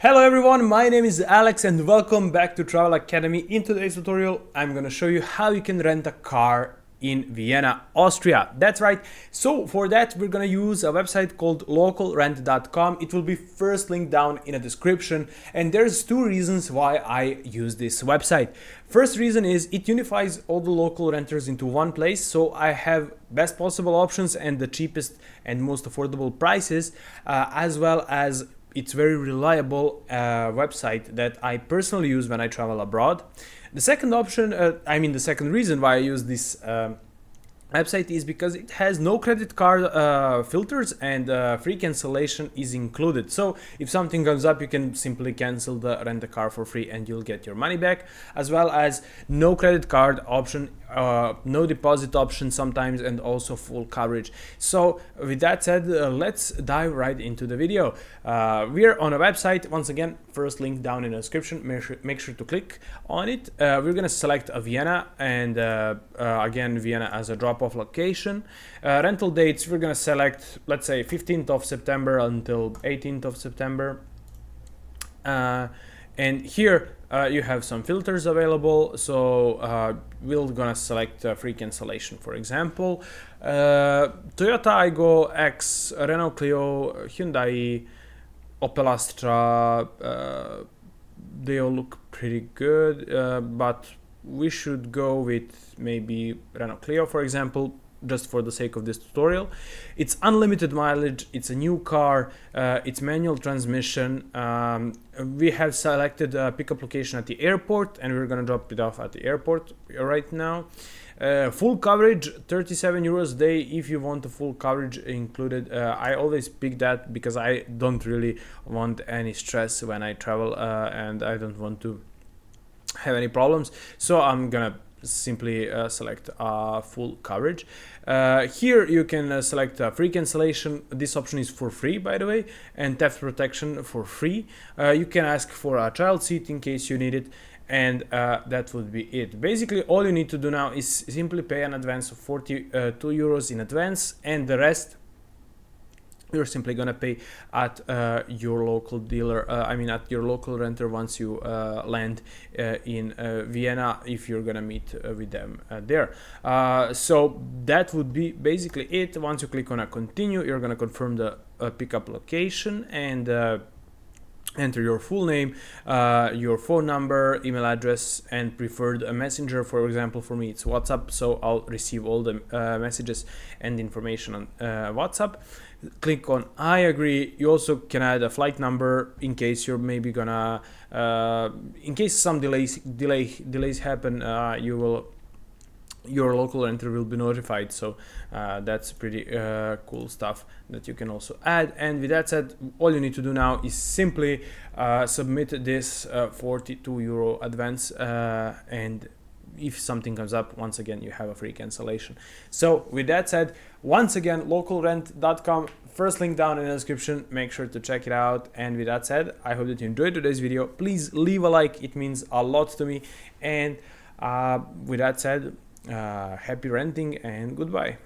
Hello everyone, my name is Alex and welcome back to Travel Academy. In today's tutorial, I'm gonna show you how you can rent a car in Vienna, Austria. That's right. So for that, we're gonna use a website called localrent.com. It will be first linked down in a description. And there's two reasons why I use this website. First reason is it unifies all the local renters into one place. So I have best possible options and the cheapest and most affordable prices, as well as it's very reliable website that I personally use when I travel abroad. The second option, the second reason why I use this website is because it has no credit card filters and free cancellation is included. So if something comes up, you can simply cancel the rent a car for free and you'll get your money back, as well as no credit card option, no deposit option sometimes, and also full coverage. So with that said, let's dive right into the video. We're on a website. Once again, first link down in the description. Make sure to click on it. We're gonna select a Vienna, and again, Vienna as a drop-off location. Rental dates, we're gonna select, let's say, 15th of September until 18th of September. And here you have some filters available. So we're gonna select free cancellation, for example. Toyota Aygo, X, Renault Clio, Hyundai, Opel Astra. They all look pretty good, but we should go with maybe Renault Clio, for example, just for the sake of this tutorial. It's unlimited mileage, it's a new car, it's manual transmission. We have selected a pickup location at the airport and we're gonna drop it off at the airport right now. Full coverage, 37 euros a day if you want the full coverage included. I always pick that because I don't really want any stress when I travel, and I don't want to have any problems, so I'm gonna simply select full coverage. Here you can select free cancellation. This option is for free, by the way, and theft protection for free. You can ask for a child seat in case you need it, and that would be it. Basically, all you need to do now is simply pay an advance of 42 euros in advance, and the rest you're simply gonna pay at your local dealer, at your local renter once you land in Vienna, if you're gonna meet with them there. So that would be basically it. Once you click on a continue, you're gonna confirm the pickup location and enter your full name, your phone number, email address, and preferred messenger. For example, for me it's WhatsApp, so I'll receive all the messages and information on WhatsApp. Click on I agree. You also can add a flight number in case you're maybe gonna in case some delays happen, your local renter will be notified. So that's pretty cool stuff that you can also add. And with that said, all you need to do now is simply submit this 42 euro advance, and if something comes up, once again, you have a free cancellation. So with that said, once again, localrent.com, first link down in the description. Make sure to check it out. And with that said, I hope that you enjoyed today's video. Please leave a like, it means a lot to me. And with that said, happy renting and goodbye.